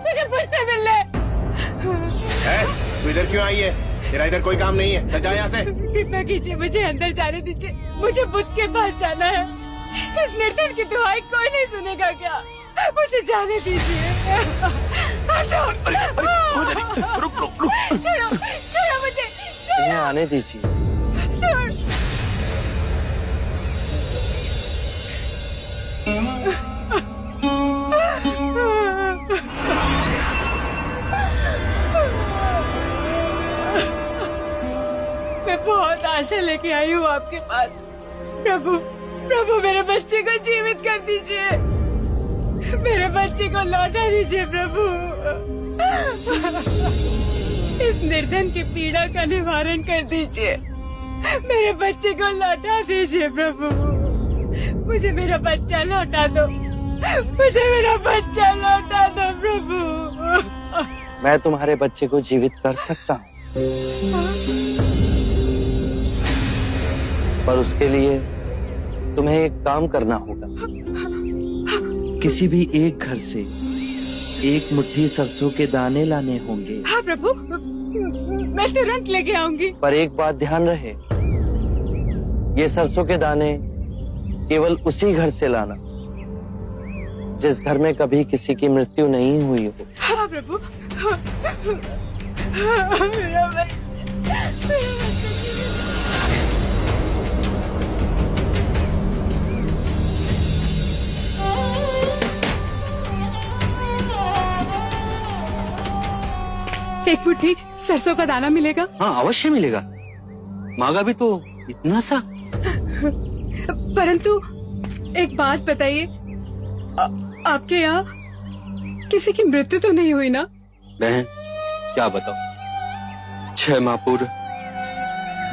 मुझे मुझसे मिलने। तू इधर क्यों आई है? तेरा इधर कोई काम नहीं है, चल जा यहाँ से। कृपा कीजिए, मुझे अंदर जाने दीजिए। मुझे बुद्ध के पास जाना है। इस निर्धन की दुआई कोई नहीं सुनेगा क्या? मुझे जाने दीजिए। रुक रुक रुक, छोड़ो छोड़ो मुझे। इन्हें आने दीजिए। छोड़। मैं बहुत आशा लेके आई हूँ आपके पास। प्रभु प्रभु, मेरे बच्चे को जीवित कर दीजिए। मेरे बच्चे को लौटा दीजिए प्रभु। इस निर्धन की पीड़ा का निवारण कर दीजिए। मेरे बच्चे को लौटा दीजिए प्रभु। मुझे मेरा बच्चा लौटा दो। मुझे मेरा बच्चा लौटा दो प्रभु। मैं तुम्हारे बच्चे को जीवित कर सकता हूँ, पर उसके लिए तुम्हें एक काम करना होगा। किसी भी एक घर से एक मुट्ठी सरसों के दाने लाने होंगे। हाँ प्रभु, मैं तुरंत लेके आऊंगी। पर एक बात ध्यान रहे, ये सरसों के दाने केवल उसी घर से लाना जिस घर में कभी किसी की मृत्यु नहीं हुई हो। हाँ प्रभु। मेरा बच्चा। एक मुट्ठी सरसों का दाना मिलेगा? हाँ अवश्य मिलेगा। मांगा भी तो इतना सा। परंतु एक बात बताइए, आपके यहाँ किसी की मृत्यु तो नहीं हुई ना? बहन क्या बताओ, 6 माह पूर्व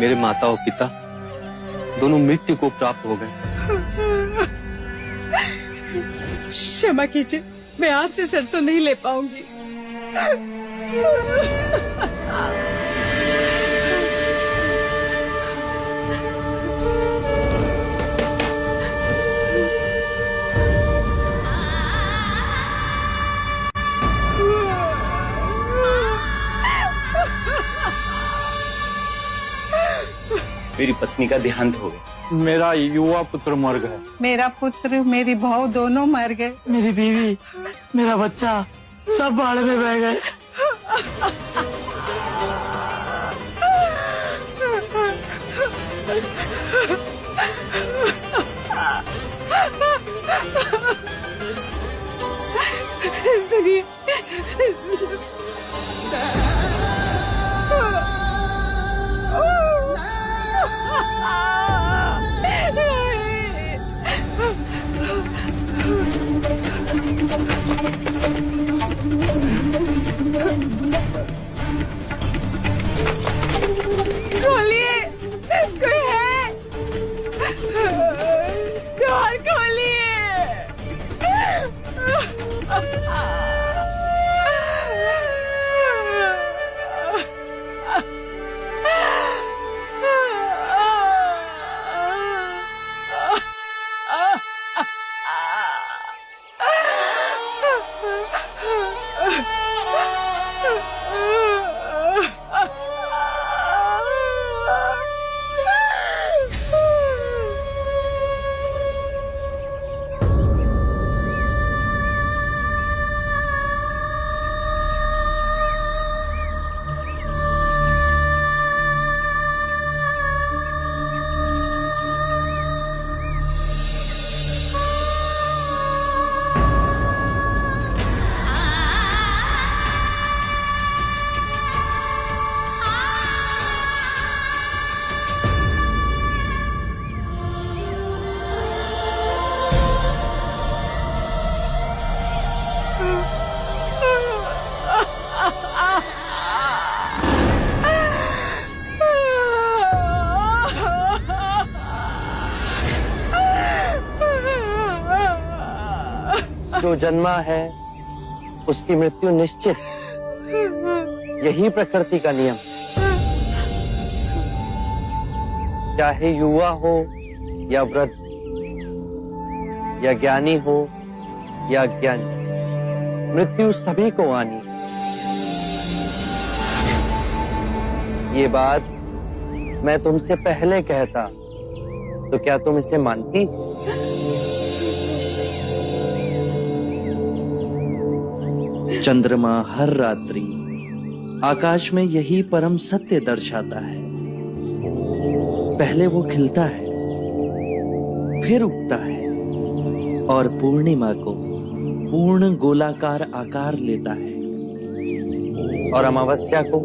मेरे माता और पिता दोनों मृत्यु को प्राप्त हो गए। क्षमा कीजिए, मैं आपसे सरसों नहीं ले पाऊंगी। मेरी पत्नी का देहांत हो गया। मेरा युवा पुत्र मर गया। मेरा पुत्र मेरी बहू दोनों मर गए। मेरी बीवी, मेरा बच्चा सब बाढ़ में बह गए। सुनिए, खोलिए, कोई है? द्वार खोलिए। जो जन्मा है उसकी मृत्यु निश्चित, यही प्रकृति का नियम। चाहे युवा हो या वृद्ध, या ज्ञानी हो या अज्ञानी, मृत्यु सभी को आनी है। ये बात मैं तुमसे पहले कहता तो क्या तुम इसे मानती? चंद्रमा हर रात्रि आकाश में यही परम सत्य दर्शाता है। पहले वो खिलता है, फिर उगता है और पूर्णिमा को पूर्ण गोलाकार आकार लेता है और अमावस्या को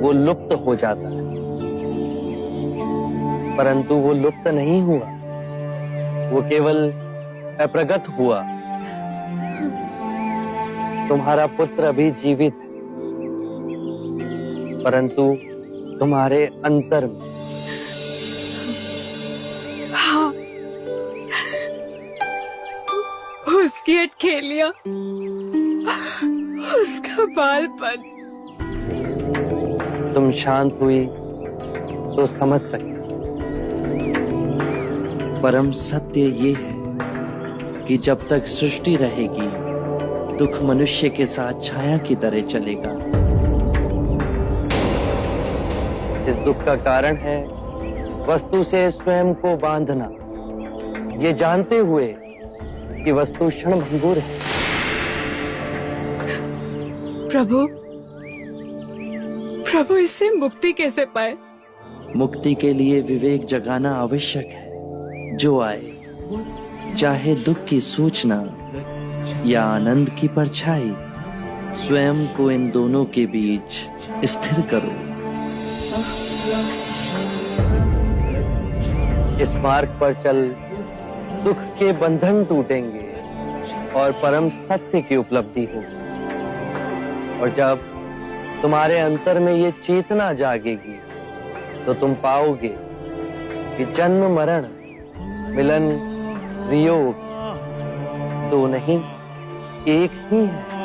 वो लुप्त हो जाता है। परंतु वो लुप्त नहीं हुआ, वो केवल अप्रगट हुआ। तुम्हारा पुत्र अभी जीवित है, परंतु तुम्हारे अंतर में। हाँ, उसकी अटखेलियां, उसका बालपन। तुम शांत हुई तो समझ सके। परम सत्य ये है कि जब तक सृष्टि रहेगी, दुख मनुष्य के साथ छाया की तरह चलेगा। इस दुख का कारण है वस्तु से स्वयं को बांधना, ये जानते हुए कि वस्तु क्षणभंगुर है। प्रभु, प्रभु इससे मुक्ति कैसे पाए? मुक्ति के लिए विवेक जगाना आवश्यक है। जो आए, चाहे दुख की सूचना या आनंद की परछाई, स्वयं को इन दोनों के बीच स्थिर करो। इस मार्ग पर चल दुख के बंधन टूटेंगे और परम सत्य की उपलब्धि होगी। और जब तुम्हारे अंतर में ये चेतना जागेगी तो तुम पाओगे कि जन्म मरण, मिलन, वियोग दो नहीं, एक ही है।